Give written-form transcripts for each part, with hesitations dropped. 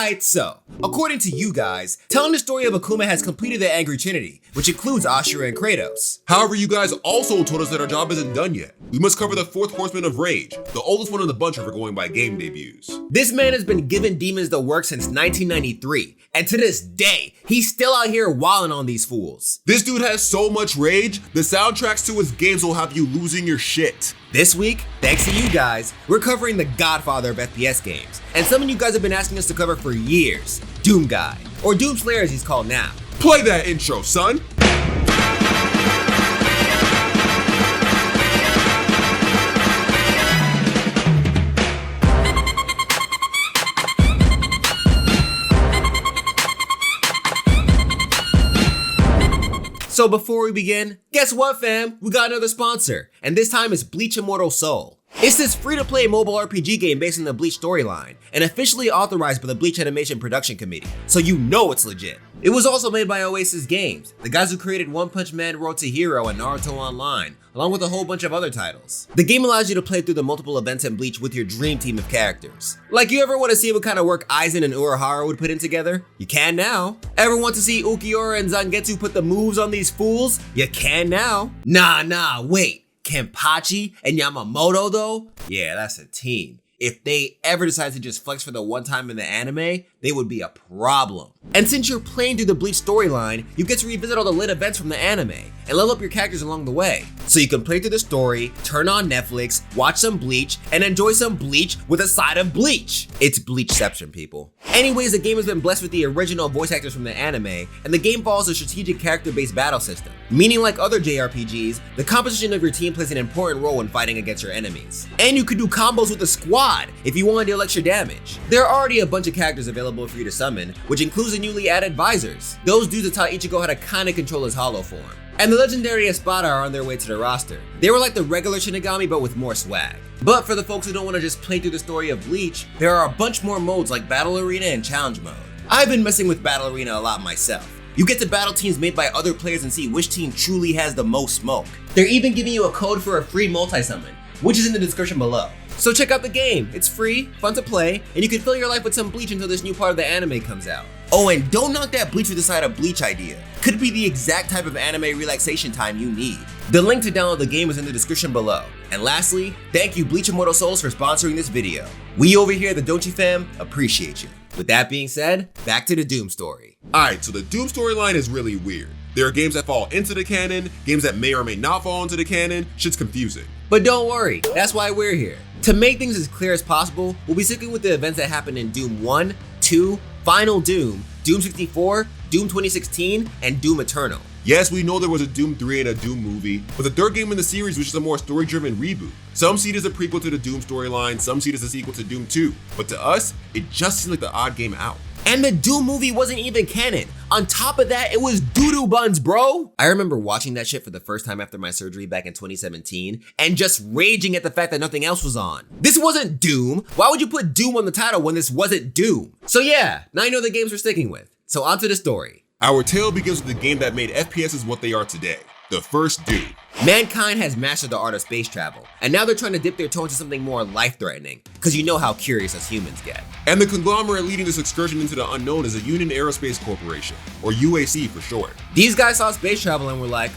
Alright, so, according to you guys, telling the story of Akuma has completed the Angry Trinity, which includes Ashura and Kratos. However, you guys also told us that our job isn't done yet. We must cover the fourth horseman of Rage, the oldest one in the bunch if we're going by game debuts. This man has been giving demons the work since 1993, and to this day, he's still out here wilding on these fools. This dude has so much rage, the soundtracks to his games will have you losing your shit. This week, thanks to you guys, we're covering the godfather of FPS games, and something you guys have been asking us to cover for years, Doomguy, or Doomslayer as he's called now. Play that intro, son. So before we begin, guess what fam? We got another sponsor, and this time it's Bleach Immortal Souls. It's this free-to-play mobile RPG game based on the Bleach storyline, and officially authorized by the Bleach Animation Production Committee, so you know it's legit. It was also made by Oasis Games, the guys who created One Punch Man Road to Hero and Naruto Online, along with a whole bunch of other titles. The game allows you to play through the multiple events in Bleach with your dream team of characters. Like, you ever want to see what kind of work Aizen and Urahara would put in together? You can now. Ever want to see Ukiura and Zangetsu put the moves on these fools? You can now. Nah, wait. Kenpachi and Yamamoto though? Yeah, that's a team. If they ever decide to just flex for the one time in the anime, they would be a problem. And since you're playing through the Bleach storyline, you get to revisit all the lit events from the anime and level up your characters along the way. So you can play through the story, turn on Netflix, watch some Bleach, and enjoy some Bleach with a side of Bleach. It's Bleachception, people. Anyways, the game has been blessed with the original voice actors from the anime, and the game follows a strategic character-based battle system. Meaning, like other JRPGs, the composition of your team plays an important role when fighting against your enemies. And you can do combos with the squad if you want to deal extra damage. There are already a bunch of characters available for you to summon, which includes the newly added Visors. Those dudes that taught Ichigo how to kinda control his hollow form. And the legendary Espada are on their way to the roster. They were like the regular Shinigami but with more swag. But for the folks who don't want to just play through the story of Bleach, there are a bunch more modes like Battle Arena and Challenge Mode. I've been messing with Battle Arena a lot myself. You get to battle teams made by other players and see which team truly has the most smoke. They're even giving you a code for a free multi-summon, which is in the description below. So check out the game, it's free, fun to play, and you can fill your life with some Bleach until this new part of the anime comes out. Oh, and don't knock that Bleach with the side of Bleach idea. Could be the exact type of anime relaxation time you need. The link to download the game is in the description below. And lastly, thank you Bleach Immortal Souls for sponsoring this video. We over here at the Don't You Fam appreciate you. With that being said, back to the Doom story. Alright, so the Doom storyline is really weird. There are games that fall into the canon, games that may or may not fall into the canon, shit's confusing. But don't worry, that's why we're here. To make things as clear as possible, we'll be sticking with the events that happened in Doom 1, 2, Final Doom, Doom 64, Doom 2016, and Doom Eternal. Yes, we know there was a Doom 3 and a Doom movie, but the third game in the series was just a more story-driven reboot. Some see it as a prequel to the Doom storyline, some see it as a sequel to Doom 2, but to us, it just seemed like the odd game out. And the Doom movie wasn't even canon. On top of that, it was doo-doo buns, bro. I remember watching that shit for the first time after my surgery back in 2017 and just raging at the fact that nothing else was on. This wasn't Doom. Why would you put Doom on the title when this wasn't Doom? So yeah, now you know the games we're sticking with. So on to the story. Our tale begins with the game that made FPSs what they are today, the first Doom. Mankind has mastered the art of space travel, and now they're trying to dip their toe into something more life-threatening, because you know how curious us humans get. And the conglomerate leading this excursion into the unknown is a Union Aerospace Corporation, or UAC for short. These guys saw space travel and were like,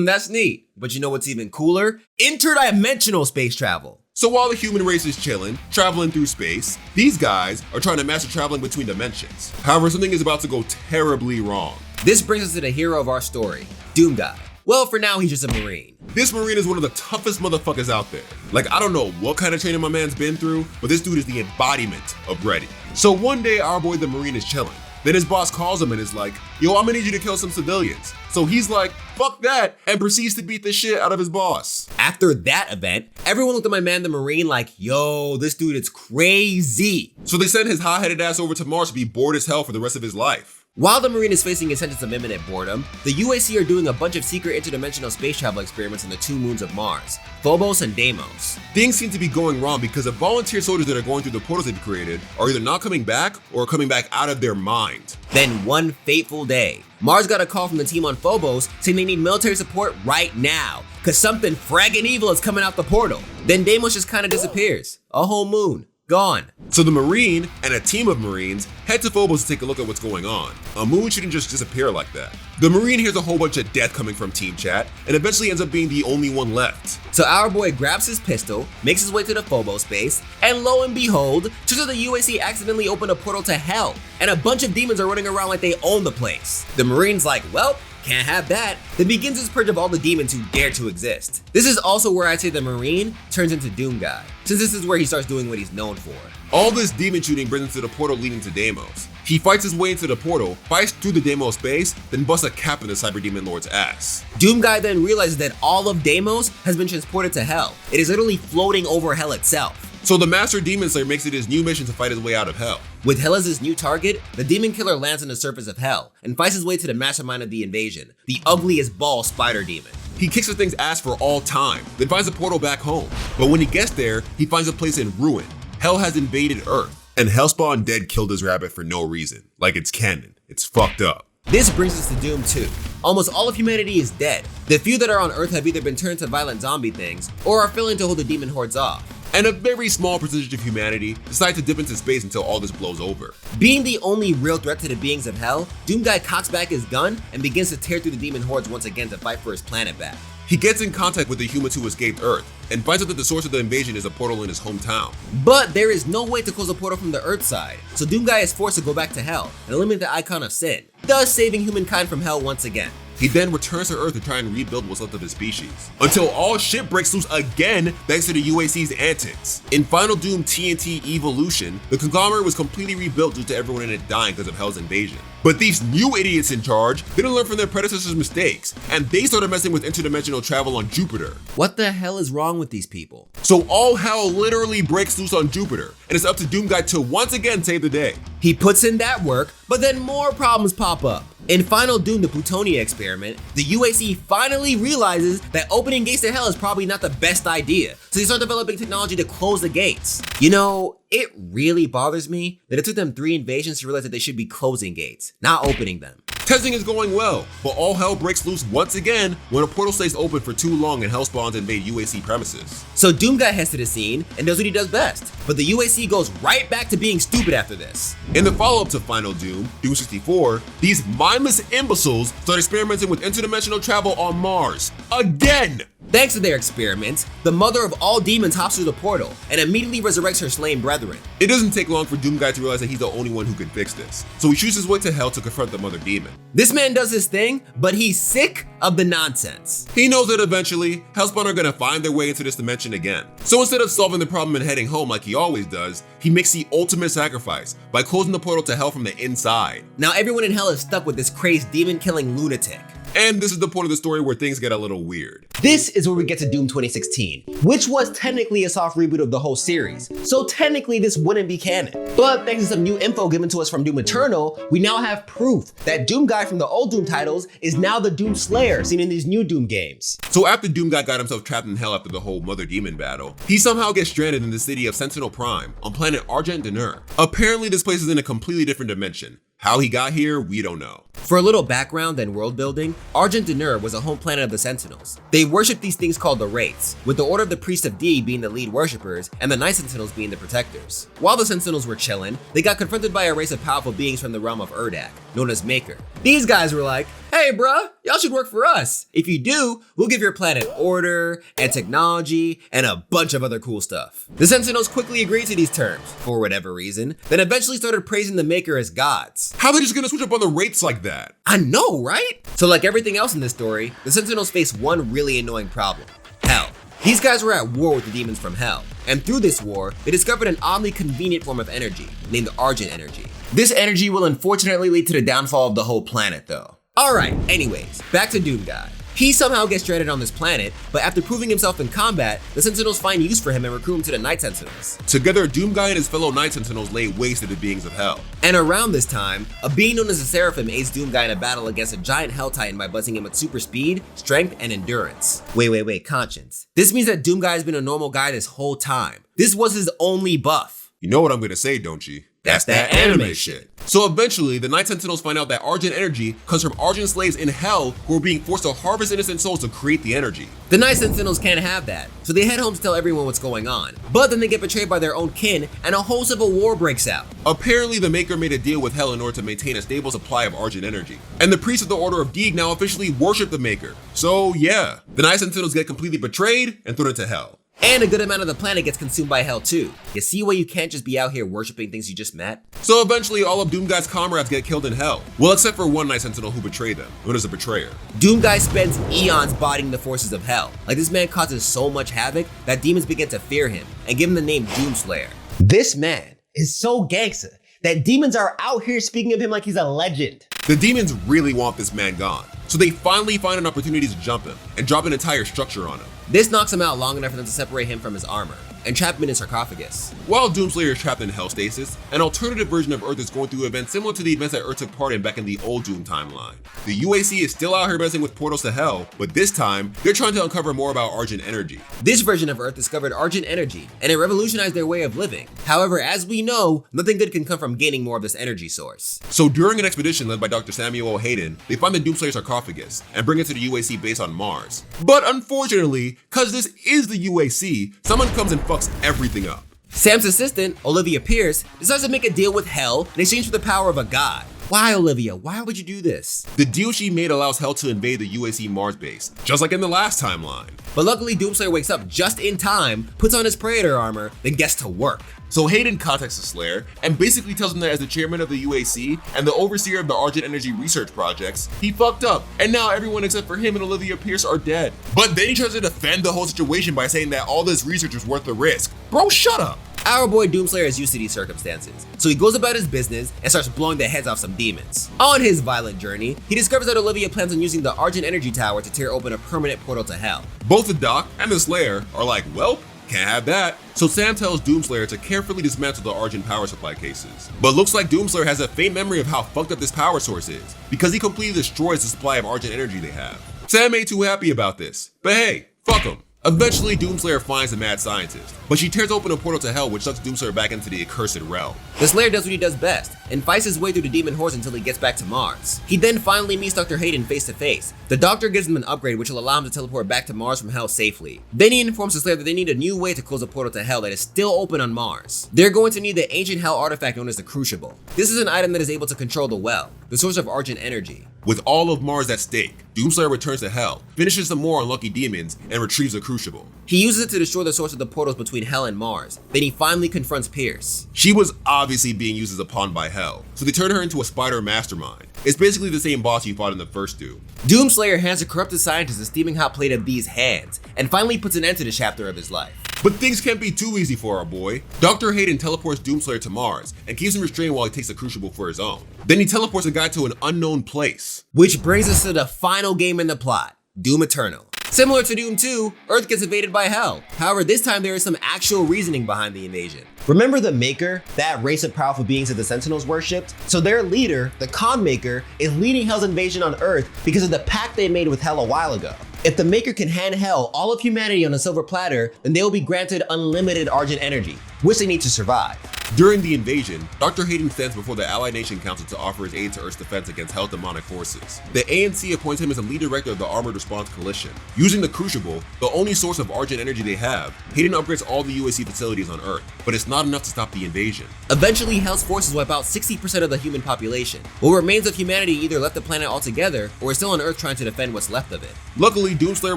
that's neat. But you know what's even cooler? Interdimensional space travel. So while the human race is chilling, traveling through space, these guys are trying to master traveling between dimensions. However, something is about to go terribly wrong. This brings us to the hero of our story, Doomguy. Well, for now, he's just a Marine. This Marine is one of the toughest motherfuckers out there. Like, I don't know what kind of training my man's been through, but this dude is the embodiment of ready. So one day, our boy the Marine is chilling. Then his boss calls him and is like, yo, I'm gonna need you to kill some civilians. So he's like, fuck that, and proceeds to beat the shit out of his boss. After that event, everyone looked at my man the Marine like, yo, this dude is crazy. So they send his hot-headed ass over to Mars to be bored as hell for the rest of his life. While the Marine is facing a sentence of imminent boredom, the UAC are doing a bunch of secret interdimensional space travel experiments on the two moons of Mars, Phobos and Deimos. Things seem to be going wrong because the volunteer soldiers that are going through the portals they've created are either not coming back or coming back out of their mind. Then one fateful day, Mars got a call from the team on Phobos saying they need military support right now, cause something fraggin' evil is coming out the portal. Then Deimos just kinda disappears. A whole moon. gone. So the Marine and a team of Marines head to Phobos to take a look at what's going on. A moon shouldn't just disappear like that. The Marine hears a whole bunch of death coming from team chat and eventually ends up being the only one left. So our boy grabs his pistol, makes his way to the Phobos base, and lo and behold, turns out the UAC accidentally opened a portal to hell, and a bunch of demons are running around like they own the place. The Marine's like, well, can't have that, then begins his purge of all the demons who dare to exist. This is also where I'd say the Marine turns into Doomguy, since this is where he starts doing what he's known for. All this demon shooting brings him to the portal leading to Deimos. He fights his way into the portal, fights through the Deimos base, then busts a cap in the Cyber Demon Lord's ass. Doomguy then realizes that all of Deimos has been transported to hell. It is literally floating over hell itself. So the Master Demon Slayer makes it his new mission to fight his way out of hell. With hell as his new target, the demon killer lands on the surface of hell and fights his way to the mastermind of the invasion, the ugliest ball spider demon. He kicks the thing's ass for all time, then finds a portal back home. But when he gets there, he finds a place in ruin. Hell has invaded Earth, and Hellspawn Dead killed his rabbit for no reason. Like it's canon. It's fucked up. This brings us to Doom 2. Almost all of humanity is dead. The few that are on Earth have either been turned to violent zombie things or are failing to hold the demon hordes off. And a very small percentage of humanity decide to dip into space until all this blows over. Being the only real threat to the beings of hell, Doomguy cocks back his gun and begins to tear through the demon hordes once again to fight for his planet back. He gets in contact with the humans who escaped Earth and finds out that the source of the invasion is a portal in his hometown. But there is no way to close a portal from the Earth side, so Doomguy is forced to go back to hell and eliminate the icon of sin, thus saving humankind from hell once again. He then returns to Earth to try and rebuild what's left of his species, until all shit breaks loose again thanks to the UAC's antics. In Final Doom TNT Evolution, the conglomerate was completely rebuilt due to everyone in it dying because of Hell's invasion. But these new idiots in charge didn't learn from their predecessors' mistakes, and they started messing with interdimensional travel on Jupiter. What the hell is wrong with these people? So all hell literally breaks loose on Jupiter, and it's up to Doomguy to once again save the day. He puts in that work, but then more problems pop up. In Final Doom, the Plutonia experiment, the UAC finally realizes that opening gates to hell is probably not the best idea, so they start developing technology to close the gates. You know, it really bothers me that it took them 3 invasions to realize that they should be closing gates, not opening them. Testing is going well, but all hell breaks loose once again when a portal stays open for too long and hell spawns invade UAC premises. So Doomguy heads to the scene and does what he does best, but the UAC goes right back to being stupid after this. In the follow-up to Final Doom, Doom 64, these mindless imbeciles start experimenting with interdimensional travel on Mars. Again! Thanks to their experiments, the mother of all demons hops through the portal and immediately resurrects her slain brethren. It doesn't take long for Doomguy to realize that he's the only one who can fix this, so he shoots his way to hell to confront the mother demon. This man does his thing, but he's sick of the nonsense. He knows that eventually, Hellspawn are gonna find their way into this dimension again. So instead of solving the problem and heading home like he always does, he makes the ultimate sacrifice by closing the portal to hell from the inside. Now everyone in hell is stuck with this crazed demon-killing lunatic. And this is the point of the story where things get a little weird. This is where we get to Doom 2016, which was technically a soft reboot of the whole series, so technically this wouldn't be canon. But thanks to some new info given to us from Doom Eternal, we now have proof that Doomguy from the old Doom titles is now the Doom Slayer seen in these new Doom games. So after Doomguy got himself trapped in hell after the whole Mother Demon battle, he somehow gets stranded in the city of Sentinel Prime on planet Argent D'Nur. Apparently this place is in a completely different dimension. How he got here, we don't know. For a little background and world building, Argent D'Nur was a home planet of the Sentinels. They worship these things called the Wraiths, with the Order of the Priest of D being the lead worshippers and the Night Sentinels being the protectors. While the Sentinels were chilling, they got confronted by a race of powerful beings from the realm of Urdak, known as Maker. These guys were like, hey bruh, y'all should work for us. If you do, we'll give your planet order and technology and a bunch of other cool stuff. The Sentinels quickly agreed to these terms, for whatever reason, then eventually started praising the Maker as gods. How are they just gonna switch up on the Wraiths like that? I know, right? So like everything else in this story, the Sentinels face one really annoying problem: hell. These guys were at war with the demons from hell, and through this war, they discovered an oddly convenient form of energy, named Argent Energy. This energy will unfortunately lead to the downfall of the whole planet though. Alright, anyways, back to Doomguy. He somehow gets stranded on this planet, but after proving himself in combat, the Sentinels find use for him and recruit him to the Night Sentinels. Together, Doomguy and his fellow Night Sentinels lay waste to the beings of hell. And around this time, a being known as the Seraphim aids Doomguy in a battle against a giant Hell Titan by buzzing him with super speed, strength, and endurance. Wait, conscience. This means that Doomguy has been a normal guy this whole time. This was his only buff. You know what I'm gonna say, don't you? That's that anime shit. So eventually, the Night Sentinels find out that Argent energy comes from Argent slaves in Hell who are being forced to harvest innocent souls to create the energy. The Night Sentinels can't have that, so they head home to tell everyone what's going on. But then they get betrayed by their own kin, and a whole civil war breaks out. Apparently, the Maker made a deal with Hell in order to maintain a stable supply of Argent energy. And the priests of the Order of Deeg now officially worship the Maker. So yeah, the Night Sentinels get completely betrayed and thrown into Hell. And a good amount of the planet gets consumed by Hell too. You see why you can't just be out here worshipping things you just met? So eventually all of Doomguy's comrades get killed in Hell. Well, except for one Night Sentinel who betrayed them, known as a betrayer. Doomguy spends eons bodying the forces of Hell. Like, this man causes so much havoc that demons begin to fear him and give him the name Doomslayer. This man is so gangsta that demons are out here speaking of him like he's a legend. The demons really want this man gone, so they finally find an opportunity to jump him and drop an entire structure on him. This knocks him out long enough for them to separate him from his armor and trap him in a sarcophagus. While Doomslayer is trapped in Hell stasis, an alternative version of Earth is going through events similar to the events that Earth took part in back in the old Doom timeline. The UAC is still out here messing with portals to Hell, but this time, they're trying to uncover more about Argent energy. This version of Earth discovered Argent energy, and it revolutionized their way of living. However, as we know, nothing good can come from gaining more of this energy source. So during an expedition led by Dr. Samuel Hayden, they find the Doomslayer sarcophagus and bring it to the UAC base on Mars. But unfortunately, cause this is the UAC, someone comes and fucks everything up. Sam's assistant, Olivia Pierce, decides to make a deal with Hell in exchange for the power of a god. Why, Olivia? Why would you do this? The deal she made allows Hell to invade the UAC Mars base, just like in the last timeline. But luckily, Doomslayer wakes up just in time, puts on his Praetor armor, then gets to work. So Hayden contacts the Slayer and basically tells him that as the chairman of the UAC and the overseer of the Argent Energy research projects, he fucked up, and now everyone except for him and Olivia Pierce are dead. But then he tries to defend the whole situation by saying that all this research is worth the risk. Bro, shut up! Our boy Doomslayer is used to these circumstances, so he goes about his business and starts blowing the heads off some demons. On his violent journey, he discovers that Olivia plans on using the Argent Energy Tower to tear open a permanent portal to Hell. Both the Doc and the Slayer are like, well, can't have that. So Sam tells Doomslayer to carefully dismantle the Argent power supply cases. But looks like Doomslayer has a faint memory of how fucked up this power source is, because he completely destroys the supply of Argent energy they have. Sam ain't too happy about this, but hey, fuck him. Eventually, Doomslayer finds the mad scientist, but she tears open a portal to Hell which sucks Doomslayer back into the accursed realm. The Slayer does what he does best, and fights his way through the demon hordes until he gets back to Mars. He then finally meets Dr. Hayden face to face. The doctor gives him an upgrade which will allow him to teleport back to Mars from Hell safely. Then he informs the Slayer that they need a new way to close a portal to Hell that is still open on Mars. They're going to need the ancient Hell artifact known as the Crucible. This is an item that is able to control the well, the source of Argent energy. With all of Mars at stake, Doomslayer returns to Hell, finishes some more unlucky demons, and retrieves the Crucible. He uses it to destroy the source of the portals between Hell and Mars. Then he finally confronts Pierce. She was obviously being used as a pawn by Hell, so they turn her into a spider mastermind. It's basically the same boss you fought in the first Doom. Doomslayer hands a corrupted scientist a steaming hot plate of these hands, and finally puts an end to this chapter of his life. But things can't be too easy for our boy. Dr. Hayden teleports Doomslayer to Mars and keeps him restrained while he takes the Crucible for his own. Then he teleports a guy to an unknown place. Which brings us to the final game in the plot, Doom Eternal. Similar to Doom 2, Earth gets invaded by Hell. However, this time there is some actual reasoning behind the invasion. Remember the Maker, that race of powerful beings that the Sentinels worshipped? So their leader, the Khan Maker, is leading Hell's invasion on Earth because of the pact they made with Hell a while ago. If the Maker can hand Hell all of humanity on a silver platter, then they will be granted unlimited Argent energy, which they need to survive. During the invasion, Dr. Hayden stands before the Allied Nation Council to offer his aid to Earth's defense against Hell's demonic forces. The ANC appoints him as the lead director of the Armored Response Coalition. Using the Crucible, the only source of Argent energy they have, Hayden upgrades all the UAC facilities on Earth, but it's not enough to stop the invasion. Eventually, Hell's forces wipe out 60% of the human population. What remains of humanity either left the planet altogether, or is still on Earth trying to defend what's left of it. Luckily, Doomslayer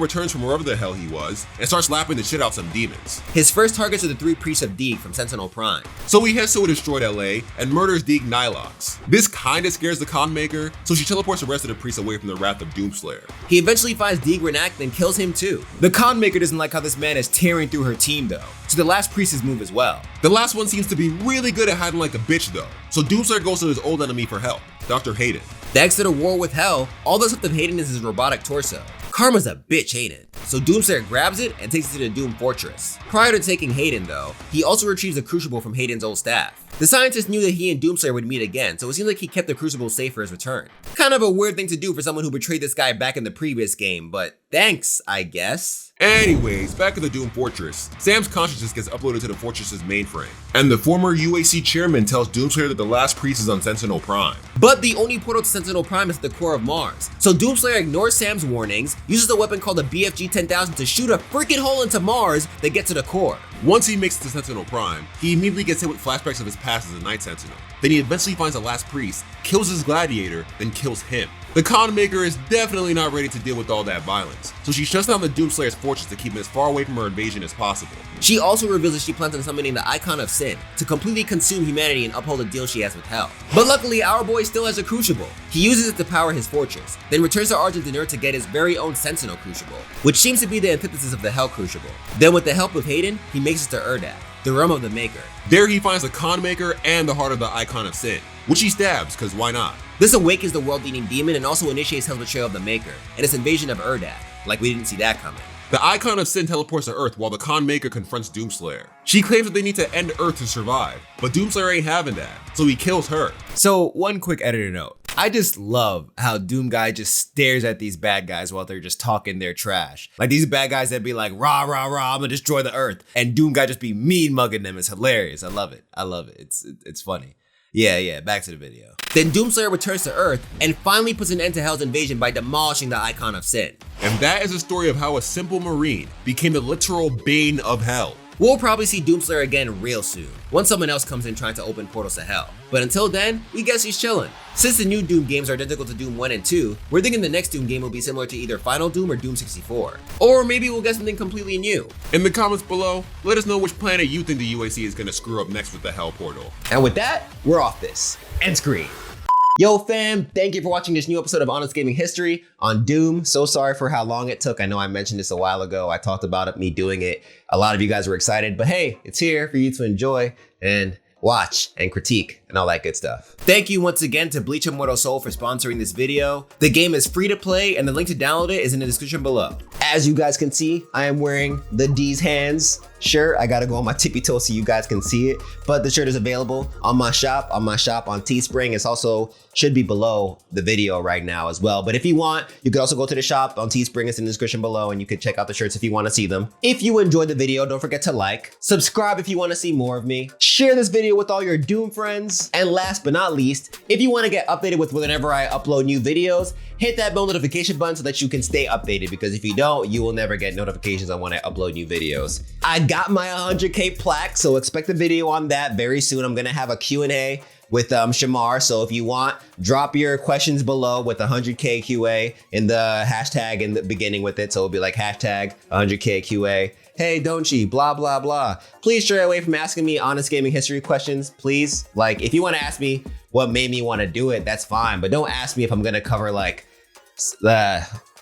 returns from wherever the hell he was, and starts slapping the shit out some demons. His first targets are the 3 priests of Deeg from Sentinel Prime. So he heads to a destroyed LA and murders Deeg Nylox. This kinda scares the Khan Maker, so she teleports the rest of the priests away from the wrath of Doomslayer. He eventually finds Deeg Renact and kills him too. The Khan Maker doesn't like how this man is tearing through her team though, so the last priest's move as well. The last one seems to be really good at hiding like a bitch though, so Doomslayer goes to his old enemy for help, Dr. Hayden. Thanks to the war with Hell, all that's left of Hayden is his robotic torso. Karma's a bitch, ain't it? So Doomslayer grabs it and takes it to the Doom Fortress. Prior to taking Hayden though, he also retrieves the Crucible from Hayden's old staff. The scientist knew that he and Doomslayer would meet again, so it seems like he kept the Crucible safe for his return. Kind of a weird thing to do for someone who betrayed this guy back in the previous game, but thanks, I guess. Anyways, back at the Doom Fortress, Sam's consciousness gets uploaded to the fortress's mainframe, and the former UAC chairman tells Doomslayer that the last priest is on Sentinel Prime. But the only portal to Sentinel Prime is at the core of Mars. So Doomslayer ignores Sam's warnings, uses a weapon called the BFG 10,000 to shoot a freaking hole into Mars that gets to the core. Once he makes it to Sentinel Prime, he immediately gets hit with flashbacks of his past as a Night Sentinel. Then he eventually finds the last priest, kills his gladiator, then kills him. The Con Maker is definitely not ready to deal with all that violence, so she shuts down the Doomslayer's fortress to keep him as far away from her invasion as possible. She also reveals that she plans on summoning the Icon of Sin to completely consume humanity and uphold the deal she has with Hell. But luckily, our boy still has a Crucible. He uses it to power his fortress, then returns to Argentinur to get his very own Sentinel Crucible, which seems to be the antithesis of the Hell Crucible. Then with the help of Hayden, he makes it to Erdak, the realm of the Maker. There he finds the Con Maker and the heart of the Icon of Sin, which he stabs, cause why not? This awakens the world-eating demon and also initiates Hell's betrayal of the Maker and its invasion of Erdak, like we didn't see that coming. The Icon of Sin teleports to Earth while the Con Maker confronts Doomslayer. She claims that they need to end Earth to survive, but Doomslayer ain't having that, so he kills her. So one quick editor note. I just love how Doomguy just stares at these bad guys while they're just talking their trash. Like these bad guys that be like, rah, rah, rah, I'm gonna destroy the Earth. And Doomguy just be mean mugging them. It's hilarious. I love it. I love it. It's funny. Yeah, back to the video. Then Doomslayer returns to Earth and finally puts an end to Hell's invasion by demolishing the Icon of Sin. And that is a story of how a simple Marine became the literal bane of Hell. We'll probably see Doomslayer again real soon, once someone else comes in trying to open portals to Hell. But until then, we guess he's chilling. Since the new Doom games are identical to Doom 1 and 2, we're thinking the next Doom game will be similar to either Final Doom or Doom 64. Or maybe we'll get something completely new. In the comments below, let us know which planet you think the UAC is gonna screw up next with the Hell portal. And with that, we're off this. End screen. Yo fam, thank you for watching this new episode of Honest Gaming History on Doom. So sorry for how long it took. I know I mentioned this a while ago. I talked about me doing it. A lot of you guys were excited, but hey, it's here for you to enjoy and watch and critique and all that good stuff. Thank you once again to Bleach Immortal Souls for sponsoring this video. The game is free to play and the link to download it is in the description below. As you guys can see, I am wearing the D's Hands shirt. I gotta go on my tippy toes so you guys can see it, but the shirt is available on my shop on Teespring. It's also should be below the video right now as well. But if you want, you could also go to the shop on Teespring. It's in the description below and you can check out the shirts if you want to see them. If you enjoyed the video, don't forget to like, subscribe if you want to see more of me, share this video with all your Doom friends, and last but not least, if you want to get updated with whenever I upload new videos, hit that bell notification button so that you can stay updated, because if you don't, you will never get notifications on when I upload new videos. I got my 100K plaque, so expect a video on that very soon. I'm gonna have a Q&A with Shamar, so if you want, drop your questions below with 100K QA in the hashtag in the beginning with it, so it'll be like hashtag 100K QA. Hey, don't you, blah, blah, blah. Please stray away from asking me honest gaming history questions, please. Like, if you want to ask me what made me want to do it, that's fine, but don't ask me if I'm gonna cover like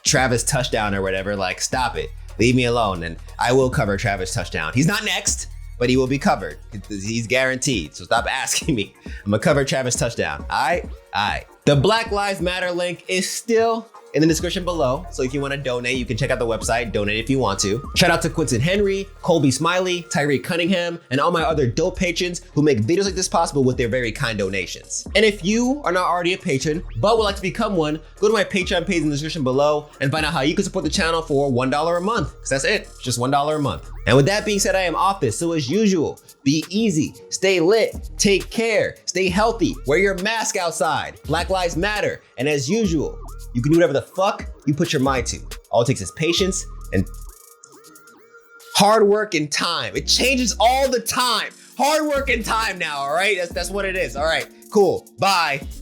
Travis Touchdown or whatever. Like, stop it, leave me alone. And I will cover Travis Touchdown. He's not next, but he will be covered. He's guaranteed, so stop asking me. I'm gonna cover Travis Touchdown, all right. The Black Lives Matter link is still in the description below, so if you want to donate, you can check out the website, donate if you want to. Shout out to Quinton Henry, Colby Smiley, Tyree Cunningham, and all my other dope patrons who make videos like this possible with their very kind donations. And if you are not already a patron, but would like to become one, go to my Patreon page in the description below and find out how you can support the channel for $1 a month, because that's it, just $1 a month. And with that being said, I am off this, so as usual, be easy, stay lit, take care, stay healthy, wear your mask outside, Black Lives Matter, and as usual, you can do whatever the fuck you put your mind to. All it takes is patience and hard work and time. It changes all the time. Hard work and time now, all right? That's what it is. All right, cool, bye.